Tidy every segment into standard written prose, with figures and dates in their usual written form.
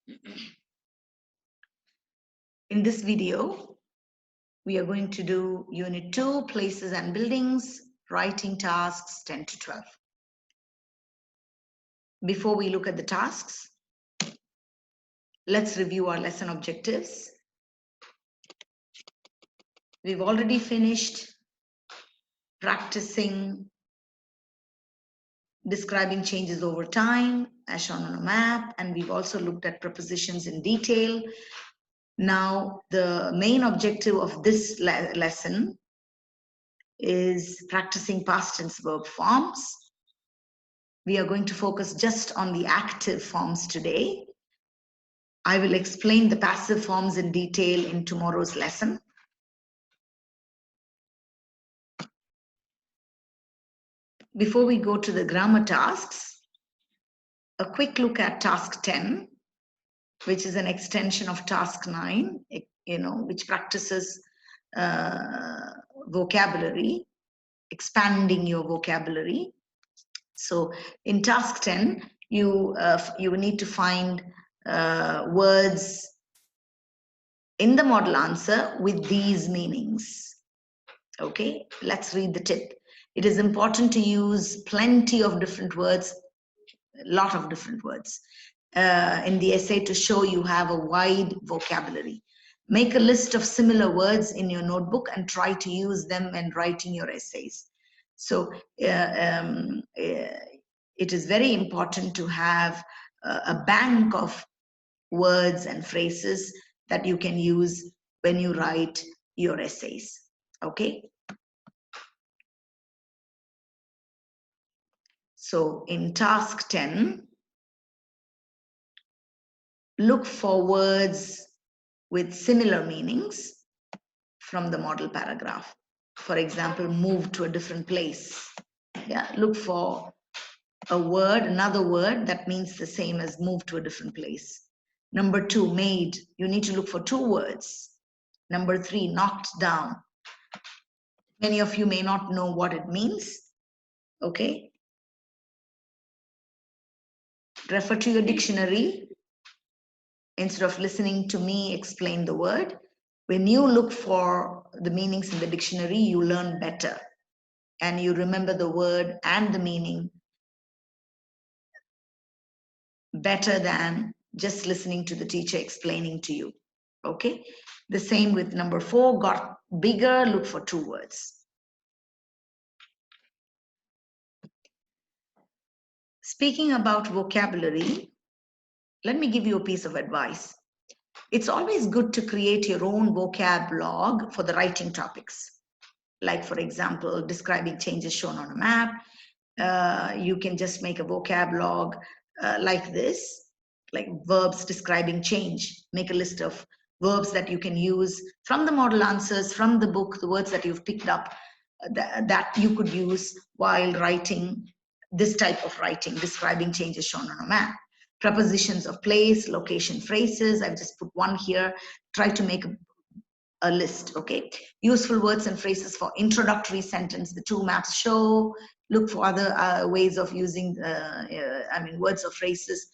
In this video, we are going to do Unit 2, Places and Buildings, Writing Tasks 10 to 12. Before we look at the tasks, let's review our lesson objectives. We've already finished practicing describing changes over time as shown on a map, and we've also looked at prepositions in detail. Now, the main objective of this lesson is practicing past tense verb forms. We are going to focus just on the active forms today. I will explain the passive forms in detail in tomorrow's lesson. Before we go to the grammar tasks, a quick look at task 10, which is an extension of task 9, which practices vocabulary, expanding your vocabulary. So in task 10, you need to find words in the model answer with these meanings. Okay, let's read the tip. It is important to use plenty of different words, a lot of different words in the essay to show you have a wide vocabulary. Make a list of similar words in your notebook and try to use them when writing your essays. So it is very important to have a bank of words and phrases that you can use when you write your essays. Okay. So in task 10, look for words with similar meanings from the model paragraph. For example, move to a different place. Yeah, look for a word, another word that means the same as move to a different place. Number 2, made. You need to look for 2 words. Number 3, knocked down. Many of you may not know what it means. Okay. Refer to your dictionary instead of listening to me explain the word. When you look for the meanings in the dictionary, you learn better and you remember the word and the meaning better than just listening to the teacher explaining to you. Okay. The same with number 4, got bigger, look for 2 words. Speaking about vocabulary, let me give you a piece of advice. It's always good to create your own vocab log for the writing topics. Like, for example, describing changes shown on a map. You can just make a vocab log like this, like verbs describing change. Make a list of verbs that you can use from the model answers, from the book, the words that you've picked up that you could use while writing this type of writing, describing changes shown on a map. Prepositions of place, location, phrases. I've just put one here. Try to make a list. Okay. Useful words and phrases for introductory sentence. The 2 maps show. Look for other ways of using, words or phrases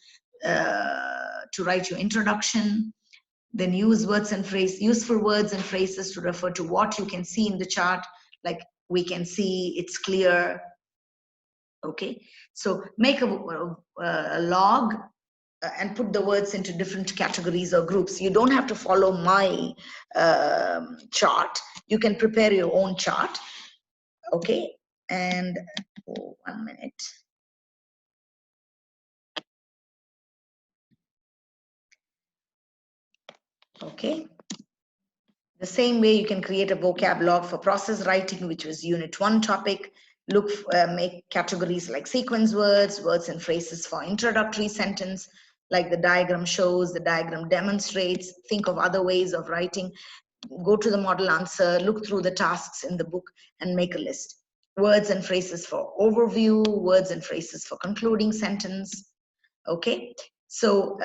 to write your introduction. Then use words and phrases, useful words and phrases to refer to what you can see in the chart. Like, we can see, it's clear. Okay. So make a log and put the words into different categories or groups. You don't have to follow my chart. You can prepare your own chart. Okay. And 1 minute. Okay. The same way you can create a vocab log for process writing, which was Unit 1 topic. Look, make categories like sequence words, words and phrases for introductory sentence, like the diagram shows, the diagram demonstrates. Think of other ways of writing. Go to the model answer, look through the tasks in the book and make a list. Words and phrases for overview, words and phrases for concluding sentence. Okay, so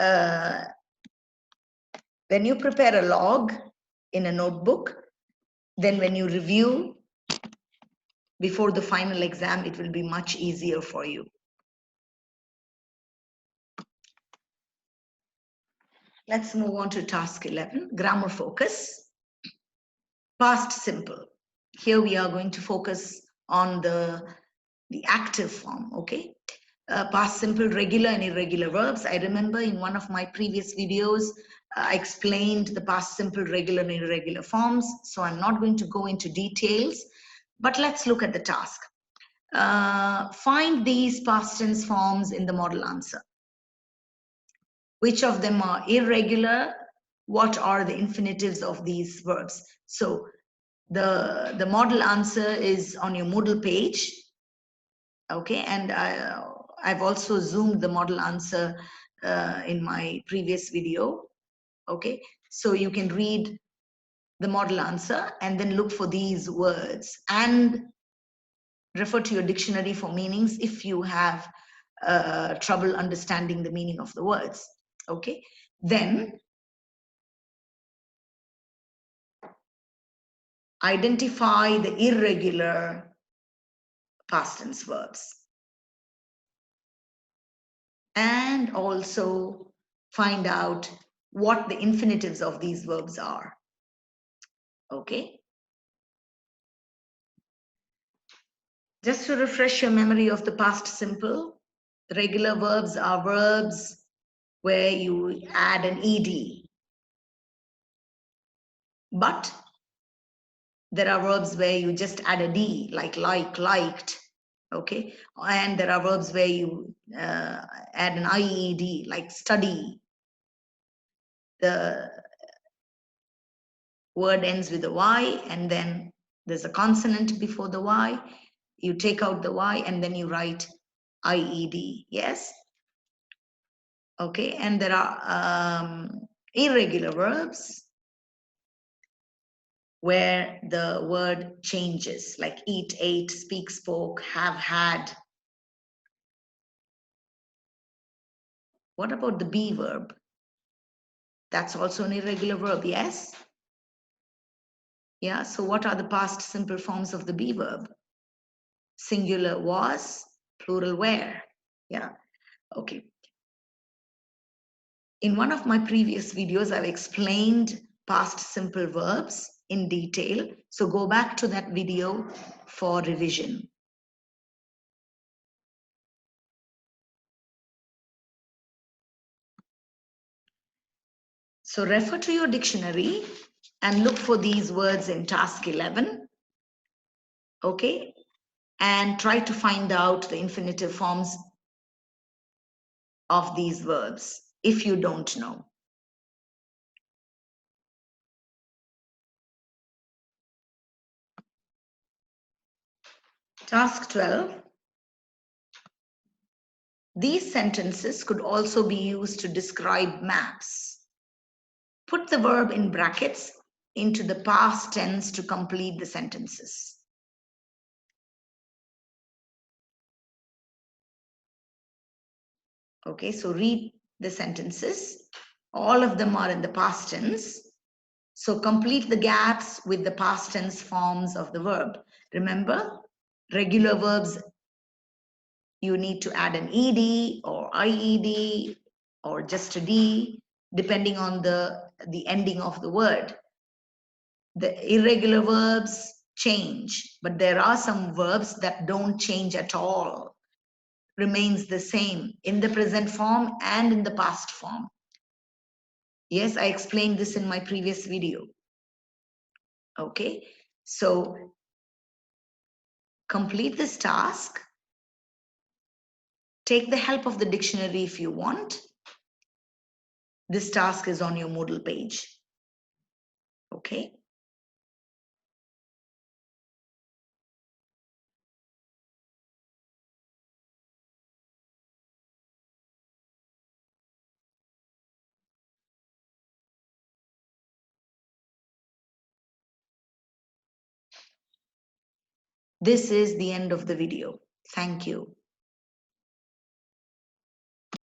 when you prepare a log in a notebook, then when you review before the final exam, it will be much easier for you. Let's move on to task 11, grammar focus. Past simple. Here we are going to focus on the active form, okay? Past simple, regular and irregular verbs. I remember in one of my previous videos, I explained the past simple, regular and irregular forms. So I'm not going to go into details, but let's look at the task. Find these past tense forms in the model answer. Which of them are irregular? What are the infinitives of these verbs? So the model answer is on your Moodle page. Okay, and I've also zoomed the model answer in my previous video. Okay, so you can read the model answer and then look for these words and refer to your dictionary for meanings if you have trouble understanding the meaning of the words. Okay, then identify the irregular past tense verbs and also find out what the infinitives of these verbs are. Okay. Just to refresh your memory of the past simple, regular verbs are verbs where you add an ed. But there are verbs where you just add a d, like, liked. Okay. And there are verbs where you add an ied, like study. The word ends with a y and then there's a consonant before the y. You take out the y and then you write ied. Yes. Okay. And there are irregular verbs where the word changes, like eat, ate, speak, spoke, have, had. What about the be verb? That's also an irregular verb, yes? Yeah, so what are the past simple forms of the be verb? Singular was, plural were. Yeah, okay. In one of my previous videos, I've explained past simple verbs in detail. So go back to that video for revision. So refer to your dictionary and look for these words in task 11. Okay. And try to find out the infinitive forms of these verbs if you don't know. Task 12. These sentences could also be used to describe maps. Put the verb in brackets into the past tense to complete the sentences. Okay, so read the sentences. All of them are in the past tense. So complete the gaps with the past tense forms of the verb. Remember, regular verbs, you need to add an ed or ied or just a d, depending on the ending of the word. The irregular verbs change, but there are some verbs that don't change at all, remains the same in the present form and in the past form. Yes, I explained this in my previous video. Okay, so complete this task. Take the help of the dictionary if you want. This task is on your Moodle page. Okay. This is the end of the video. Thank you.